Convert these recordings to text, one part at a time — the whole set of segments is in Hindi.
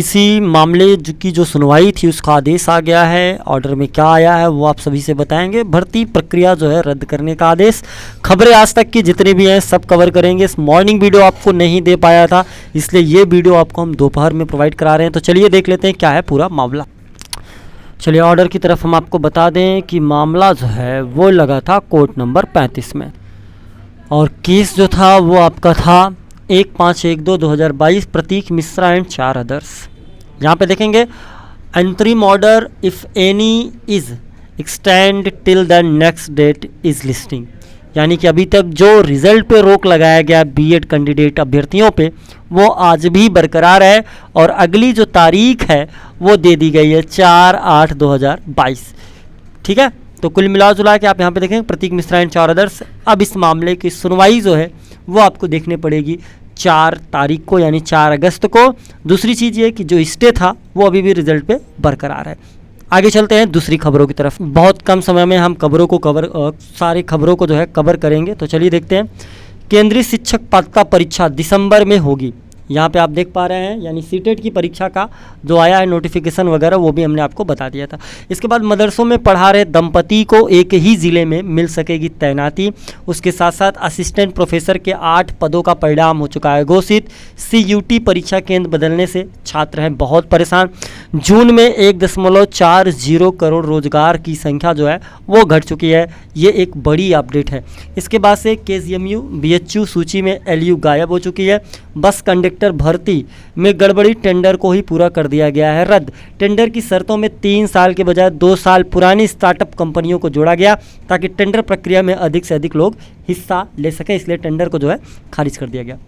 इसी मामले की जो सुनवाई थी उसका आदेश आ गया है। ऑर्डर में क्या आया है वो आप सभी से बताएंगे। भर्ती प्रक्रिया जो है रद्द करने का आदेश। खबरें आज तक की जितनी भी हैं सब कवर करेंगे। इस मॉर्निंग वीडियो आपको नहीं दे पाया था, इसलिए ये वीडियो आपको हम दोपहर में प्रोवाइड करा रहे हैं। तो चलिए देख लेते हैं क्या है पूरा मामला। चलिए ऑर्डर की तरफ हम आपको बता दें कि मामला जो है वो लगा था कोर्ट नंबर 35 में, और केस जो था वो आपका था 1512/2022 प्रतीक मिश्रा एंड 4 अदर्स। यहाँ पे देखेंगे interim order if any is extend till the next that is listing, यानी कि अभी तक जो रिज़ल्ट पे रोक लगाया गया बीएड कैंडिडेट अभ्यर्थियों पे वो आज भी बरकरार है, और अगली जो तारीख है वो दे दी गई है 4/8/2022। ठीक है, तो कुल मिला जुला के आप यहाँ पे देखें प्रतीक मिश्रा एंड 4 अदर्स। अब इस मामले की सुनवाई जो है वो आपको देखने पड़ेगी 4 तारीख को, यानी 4 अगस्त को। दूसरी चीज़ ये कि जो स्टे था वो अभी भी रिजल्ट पे बरकरार है। आगे चलते हैं दूसरी खबरों की तरफ। बहुत कम समय में हम सारी खबरों को जो है कवर करेंगे। तो चलिए देखते हैं। केंद्रीय शिक्षक पात्रता परीक्षा दिसंबर में होगी, यहाँ पे आप देख पा रहे हैं, यानी सीटेट की परीक्षा का जो आया है नोटिफिकेशन वगैरह वो भी हमने आपको बता दिया था। इसके बाद मदरसों में पढ़ा रहे दंपति को एक ही ज़िले में मिल सकेगी तैनाती। उसके साथ साथ असिस्टेंट प्रोफेसर के 8 पदों का परिणाम हो चुका है घोषित। CUT परीक्षा केंद्र बदलने से छात्र हैं बहुत परेशान। जून में 1.40 करोड़ रोजगार की संख्या जो है वो घट चुकी है। ये एक बड़ी अपडेट है। इसके बाद से KGMU BHU सूची में LU गायब हो चुकी है। बस कंडक्टर भर्ती में गड़बड़ी, टेंडर को ही पूरा कर दिया गया है रद्द। टेंडर की शर्तों में 3 साल के बजाय 2 साल पुरानी स्टार्टअप कंपनियों को जोड़ा गया ताकि टेंडर प्रक्रिया में अधिक से अधिक लोग हिस्सा ले सकें, इसलिए टेंडर को जो है खारिज कर दिया गया।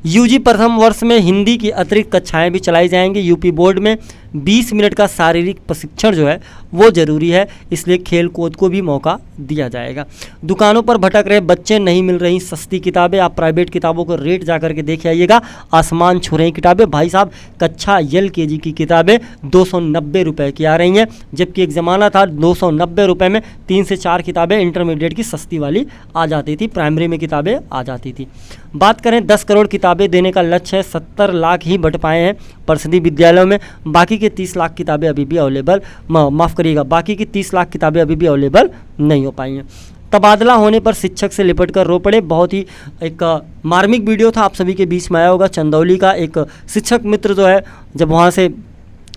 UG प्रथम वर्ष में हिंदी की अतिरिक्त कक्षाएं भी चलाई जाएंगी। यूपी बोर्ड में 20 मिनट का शारीरिक प्रशिक्षण जो है वो ज़रूरी है, इसलिए खेल कूद को भी मौका दिया जाएगा। दुकानों पर भटक रहे बच्चे, नहीं मिल रही सस्ती किताबें। आप प्राइवेट किताबों को रेट जा करके देख आइएगा, आसमान छू रही किताबें। भाई साहब कक्षा LKG की किताबें 290 रुपये की आ रही हैं, जबकि एक ज़माना था 290 रुपये में 3 से 4 किताबें इंटरमीडिएट की सस्ती वाली आ जाती थी, प्राइमरी में किताबें आ जाती थी। बात करें 10 करोड़ किताबें देने का लक्ष्य है, 70 लाख ही बट पाए हैं परिषदीय विद्यालयों में। बाकी के 30 लाख किताबें अभी भी अवेलेबल, माफ़ करिएगा, बाकी की 30 लाख किताबें अभी भी अवेलेबल नहीं हो पाई हैं। तबादला होने पर शिक्षक से लिपट कर रो पड़े। बहुत ही एक मार्मिक वीडियो था, आप सभी के बीच में आया होगा। चंदौली का एक शिक्षक मित्र जो है जब वहाँ से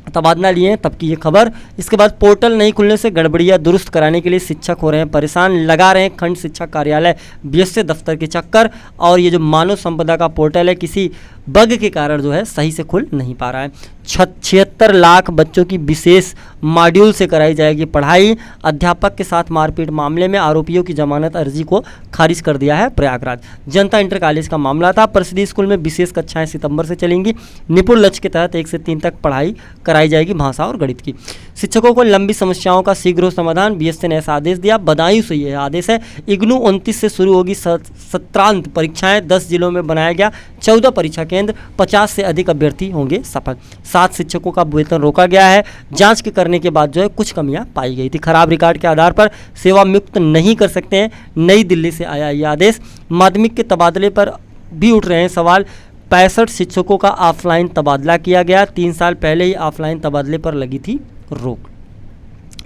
तबादला लिए तब की ये खबर। इसके बाद पोर्टल नहीं खुलने से गड़बड़ियाँ दुरुस्त कराने के लिए शिक्षक हो रहे हैं परेशान। लगा रहे हैं खंड शिक्षक कार्यालय BSc दफ्तर के चक्कर, और ये जो मानव संपदा का पोर्टल है किसी बग के कारण जो है सही से खुल नहीं पा रहा है। 76 लाख बच्चों की विशेष मॉड्यूल से कराई जाएगी पढ़ाई। अध्यापक के साथ मारपीट मामले में आरोपियों की जमानत अर्जी को खारिज कर दिया है प्रयागराज। जनता इंटर कॉलेज का मामला था। परिषदीय स्कूल में विशेष कक्षाएं सितंबर से चलेंगी। निपुण लक्ष्य के तहत 1 से 3 तक पढ़ाई कराई जाएगी भाषा और गणित की। शिक्षकों को लंबी समस्याओं का शीघ्र समाधान, BSc ने ऐसा आदेश दिया। बदायूं से यह आदेश है। IGNOU 29 से शुरू होगी सत्रांत परीक्षाएं। 10 जिलों में बनाया गया 14 परीक्षा केंद्र। 50 से अधिक अभ्यर्थी होंगे सफल। 7 शिक्षकों का वेतन रोका गया है। जांच के करने के बाद जो है कुछ कमियां पाई गई थी। खराब रिकॉर्ड के आधार पर सेवा मुक्त नहीं कर सकते हैं। नई दिल्ली से आया ये आदेश। माध्यमिक के तबादले पर भी उठ रहे हैं सवाल। 65 शिक्षकों का ऑफलाइन तबादला किया गया। 3 साल पहले ही ऑफलाइन तबादले पर लगी थी रोक।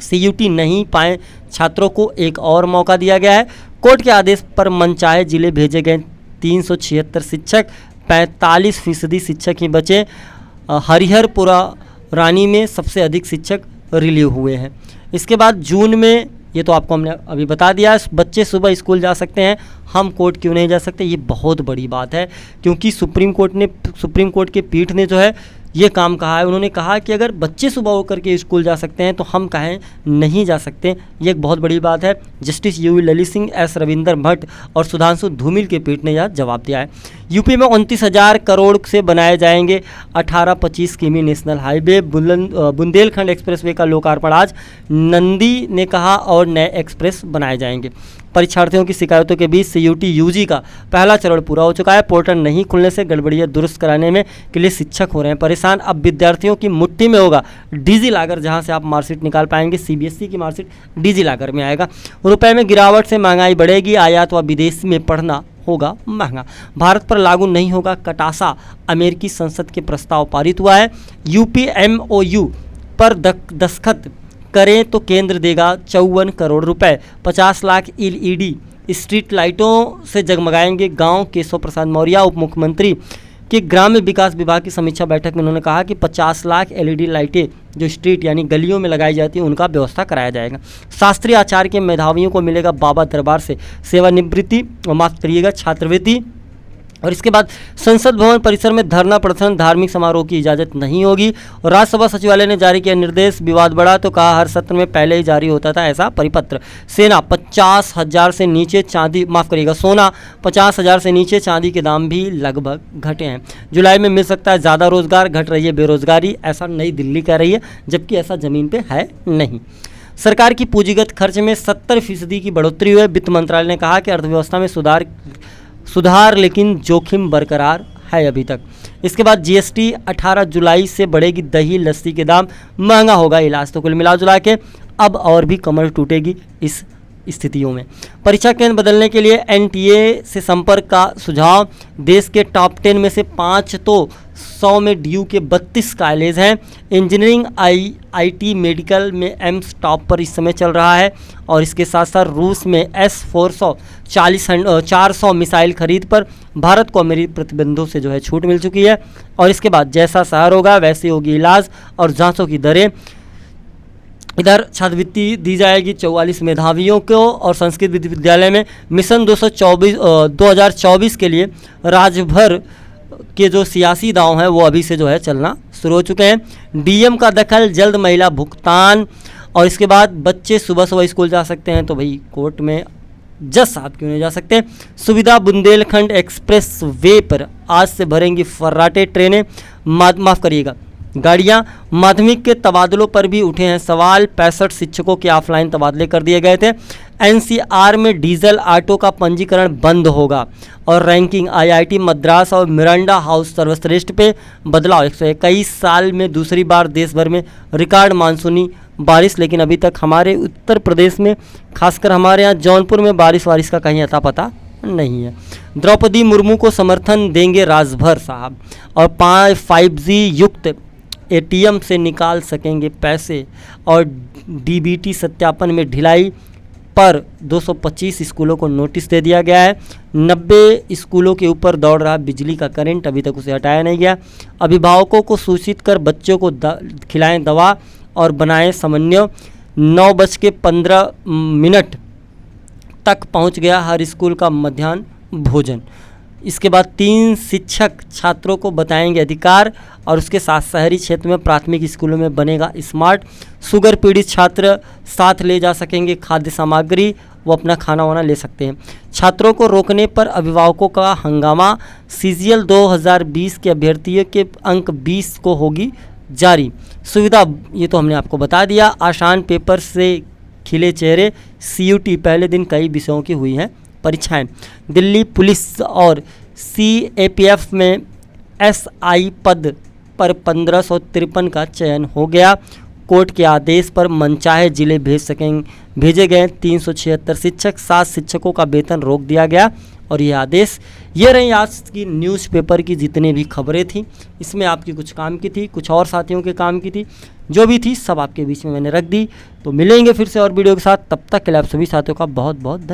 CUT नहीं पाए छात्रों को एक और मौका दिया गया है। कोर्ट के आदेश पर मनचाहे जिले भेजे गए 376 शिक्षक, 45% शिक्षक ही बचे। हरिहरपुरा रानी में सबसे अधिक शिक्षक रिलीव हुए हैं। इसके बाद जून में, ये तो आपको हमने अभी बता दिया, बच्चे सुबह स्कूल जा सकते हैं, हम कोर्ट क्यों नहीं जा सकते। ये बहुत बड़ी बात है, क्योंकि सुप्रीम कोर्ट के पीठ ने जो है ये काम कहा है। उन्होंने कहा कि अगर बच्चे सुबह होकर के स्कूल जा सकते हैं तो हम कहें नहीं जा सकते। ये एक बहुत बड़ी बात है। Justice UV Lalit Singh, S Ravinder Bhatt और सुधांशु धूमिल के पीठ ने यह जवाब दिया है। यूपी में 29,000 करोड़ से बनाए जाएंगे 18-25 किमी नेशनल हाईवे। बुंदेलखंड एक्सप्रेसवे का लोकार्पण आज। नंदी ने कहा और नए एक्सप्रेस बनाए जाएंगे। परीक्षार्थियों की शिकायतों के बीच CUT UG का पहला चरण पूरा हो चुका है। पोर्टल नहीं खुलने से गड़बड़ियाँ दुरुस्त कराने में के लिए शिक्षक हो रहे हैं परेशान। अब विद्यार्थियों की मुट्ठी में होगा डिजी लॉकर, जहां से आप मार्कशीट निकाल पाएंगे। CBSE की मार्कशीट डिजी लॉकर में आएगा। रुपए में गिरावट से महंगाई बढ़ेगी। आयात व विदेश में पढ़ना होगा महंगा। भारत पर लागू नहीं होगा कटासा, अमेरिकी संसद के प्रस्ताव पारित हुआ है। यूपी MOU पर दस्तखत करें तो केंद्र देगा 54 करोड़ रुपए। 50 लाख LED स्ट्रीट लाइटों से जगमगाएंगे गांव। केशव प्रसाद मौर्य उप मुख्यमंत्री के ग्राम्य विकास विभाग की समीक्षा बैठक में उन्होंने कहा कि 50 लाख LED लाइटें जो स्ट्रीट यानी गलियों में लगाई जाती है उनका व्यवस्था कराया जाएगा। शास्त्रीय आचार्य के मेधावियों को मिलेगा बाबा दरबार से सेवानिवृत्ति, माफ करिएगा, छात्रवृत्ति। और इसके बाद संसद भवन परिसर में धरना प्रदर्शन, धार्मिक समारोह की इजाज़त नहीं होगी। और राज्यसभा सचिवालय ने जारी किया निर्देश, विवाद बढ़ा तो कहा हर सत्र में पहले ही जारी होता था ऐसा परिपत्र। सेना 50,000 से नीचे चांदी, माफ करिएगा, सोना 50,000 से नीचे, चांदी के दाम भी लगभग घटे हैं। जुलाई में मिल सकता है ज़्यादा रोजगार, घट रही है बेरोजगारी, ऐसा नई दिल्ली कह रही है, जबकि ऐसा ज़मीन पर है नहीं। सरकार की पूंजीगत खर्च में 70% की बढ़ोतरी हुई। वित्त मंत्रालय ने कहा कि अर्थव्यवस्था में सुधार लेकिन जोखिम बरकरार है अभी तक। इसके बाद GST 18 जुलाई से बढ़ेगी, दही लस्सी के दाम, महंगा होगा इलाज। तो कुल मिला जुला के अब और भी कमर टूटेगी इस स्थितियों में। परीक्षा केंद्र बदलने के लिए NTA से संपर्क का सुझाव। देश के टॉप 10 में से 5 तो 100 में DU के 32 कॉलेज हैं। इंजीनियरिंग, IT, मेडिकल में एम्स टॉप पर इस समय चल रहा है। और इसके साथ साथ रूस में S-400 400 मिसाइल खरीद पर भारत को अमेरिकी प्रतिबंधों से जो है छूट मिल चुकी है। और इसके बाद जैसा शहर होगा वैसे होगी इलाज और जांचों की दरें। इधर छात्रवृत्ति दी जाएगी 44 मेधावियों को। और संस्कृत विद्यालय में मिशन 2024 के लिए राज्य भर के जो सियासी दांव हैं वो अभी से जो है चलना शुरू हो चुके हैं। DM का दखल, जल्द महिला भुगतान। और इसके बाद बच्चे सुबह सुबह स्कूल जा सकते हैं तो भाई कोर्ट में जज साहब क्यों नहीं जा सकते। सुविधा, बुंदेलखंड एक्सप्रेस वे पर आज से भरेंगी फर्राटे ट्रेनें, माफ करिएगा गाड़ियां। माध्यमिक के तबादलों पर भी उठे हैं सवाल। 65 शिक्षकों के ऑफलाइन तबादले कर दिए गए थे। NCR में डीजल ऑटो का पंजीकरण बंद होगा। और रैंकिंग, IIT मद्रास और मिरांडा हाउस सर्वश्रेष्ठ पे बदलाव। 121 साल में दूसरी बार देश भर में रिकॉर्ड मानसूनी बारिश, लेकिन अभी तक हमारे उत्तर प्रदेश में, खासकर हमारे यहाँ जौनपुर में बारिश का कहीं अता पता नहीं है। द्रौपदी मुर्मू को समर्थन देंगे राजभर साहब। और 5G युक्त ATM से निकाल सकेंगे पैसे। और DBT सत्यापन में ढिलाई पर 225 स्कूलों को नोटिस दे दिया गया है। 90 स्कूलों के ऊपर दौड़ रहा बिजली का करंट, अभी तक उसे हटाया नहीं गया। अभिभावकों को सूचित कर बच्चों को खिलाएं दवा और बनाएं समन्वय। 9:15 तक पहुंच गया हर स्कूल का मध्याह्न भोजन। इसके बाद 3 शिक्षक छात्रों को बताएंगे अधिकार। और उसके साथ शहरी क्षेत्र में प्राथमिक स्कूलों में बनेगा स्मार्ट। शुगर पीड़ित छात्र साथ ले जा सकेंगे खाद्य सामग्री, वो अपना खाना वाना ले सकते हैं। छात्रों को रोकने पर अभिभावकों का हंगामा। CGL 2020 के अभ्यर्थियों के अंक 20 को होगी जारी। सुविधा, ये तो हमने आपको बता दिया। आसान पेपर से खिले चेहरे। CUT पहले दिन कई विषयों की हुई हैं परीक्षाएं। दिल्ली पुलिस और CAPF में SI पद पर 1553 का चयन हो गया। कोर्ट के आदेश पर मनचाहे जिले भेजे गए 376 शिक्षक, 7 शिक्षकों का वेतन रोक दिया गया। और ये आदेश, ये रही आज की न्यूज़पेपर की जितनी भी खबरें थी। इसमें आपकी कुछ काम की थी, कुछ और साथियों के काम की थी, जो भी थी सब आपके बीच में मैंने रख दी। तो मिलेंगे फिर से और वीडियो के साथ, तब तक के लिए आप सभी साथियों का बहुत बहुत धन्यवाद।